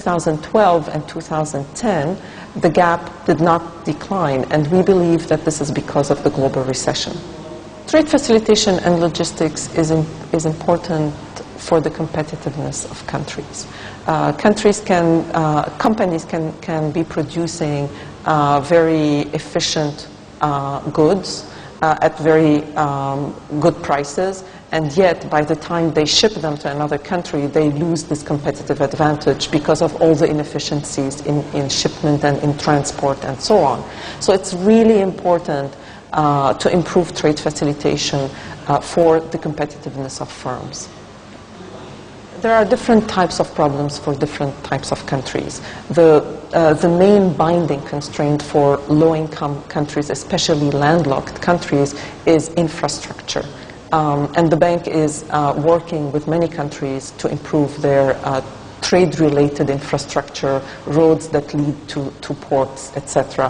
2012 and 2010, the gap did not decline, and we believe that this is because of the global recession. Trade facilitation and logistics is important for the competitiveness of countries. Companies can be producing very efficient goods at very good prices, and yet by the time they ship them to another country, they lose this competitive advantage because of all the inefficiencies in shipment and in transport and so on. So it's really important to improve trade facilitation for the competitiveness of firms. There are different types of problems for different types of countries. The main binding constraint for low-income countries, especially landlocked countries, is infrastructure. And the bank is working with many countries to improve their trade-related infrastructure, roads that lead to ports, etc.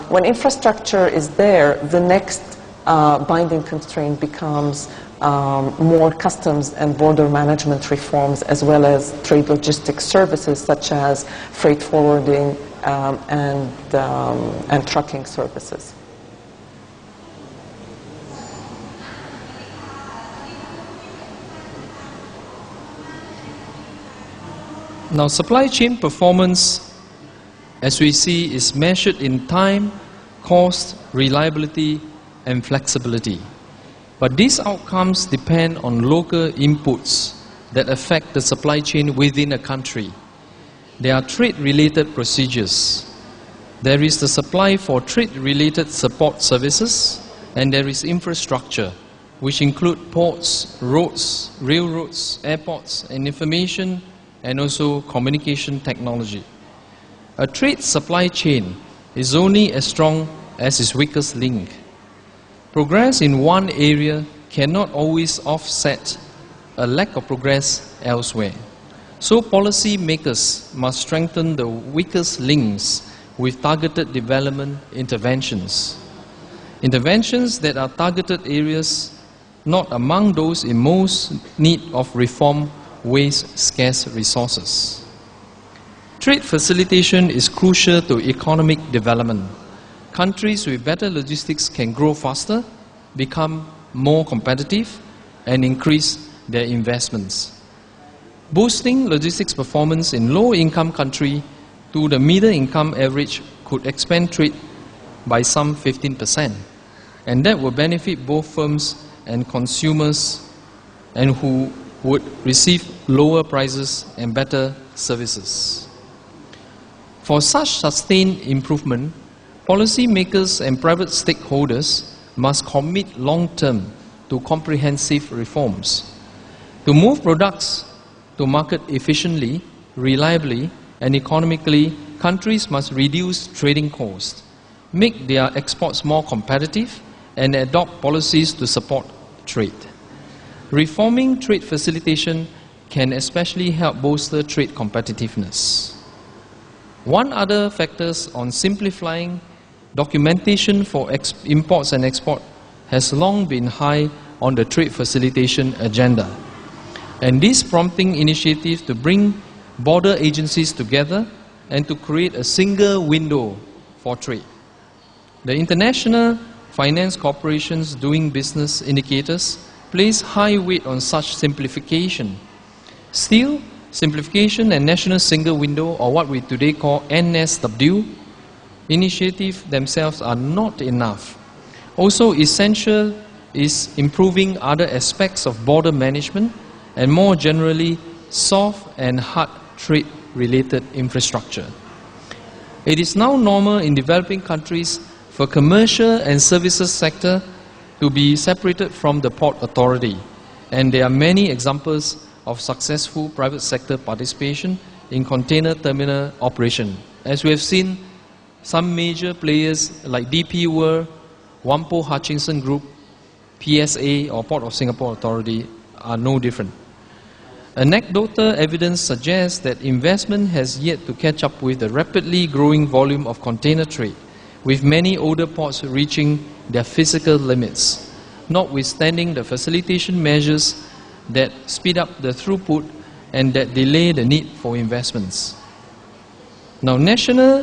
When infrastructure is there, the next binding constraint becomes more customs and border management reforms, as well as trade logistics services such as freight forwarding and trucking services. Now, supply chain performance, as we see, is measured in time, cost, reliability, and flexibility. But these outcomes depend on local inputs that affect the supply chain within a country. There are trade-related procedures. There is the supply for trade-related support services, and there is infrastructure, which include ports, roads, railroads, airports, and information, and also communication technology. A trade supply chain is only as strong as its weakest link. Progress in one area cannot always offset a lack of progress elsewhere. So policy makers must strengthen the weakest links with targeted development interventions. Interventions that are targeted areas not among those in most need of reform waste scarce resources. Trade facilitation is crucial to economic development. Countries with better logistics can grow faster, become more competitive, and increase their investments. Boosting logistics performance in low-income countries to the middle-income average could expand trade by some 15%, and that will benefit both firms and consumers, and who would receive lower prices and better services. For such sustained improvement, policymakers and private stakeholders must commit long-term to comprehensive reforms. To move products to market efficiently, reliably, and economically, countries must reduce trading costs, make their exports more competitive, and adopt policies to support trade. Reforming trade facilitation can especially help bolster trade competitiveness. One other factor on simplifying documentation for imports and export has long been high on the trade facilitation agenda. And this prompting initiative to bring border agencies together and to create a single window for trade. The International Finance Corporation's Doing Business indicators place high weight on such simplification. Still, simplification and national single window, or what we today call NSW, initiatives themselves are not enough. Also essential is improving other aspects of border management and more generally soft and hard trade-related infrastructure. It is now normal in developing countries for commercial and services sector to be separated from the port authority, and there are many examples of successful private sector participation in container terminal operation. As we have seen, some major players like DP World, Whampoa Hutchinson Group, PSA or Port of Singapore Authority are no different. Anecdotal evidence suggests that investment has yet to catch up with the rapidly growing volume of container trade, with many older ports reaching their physical limits, notwithstanding the facilitation measures that speed up the throughput and that delay the need for investments. Now, national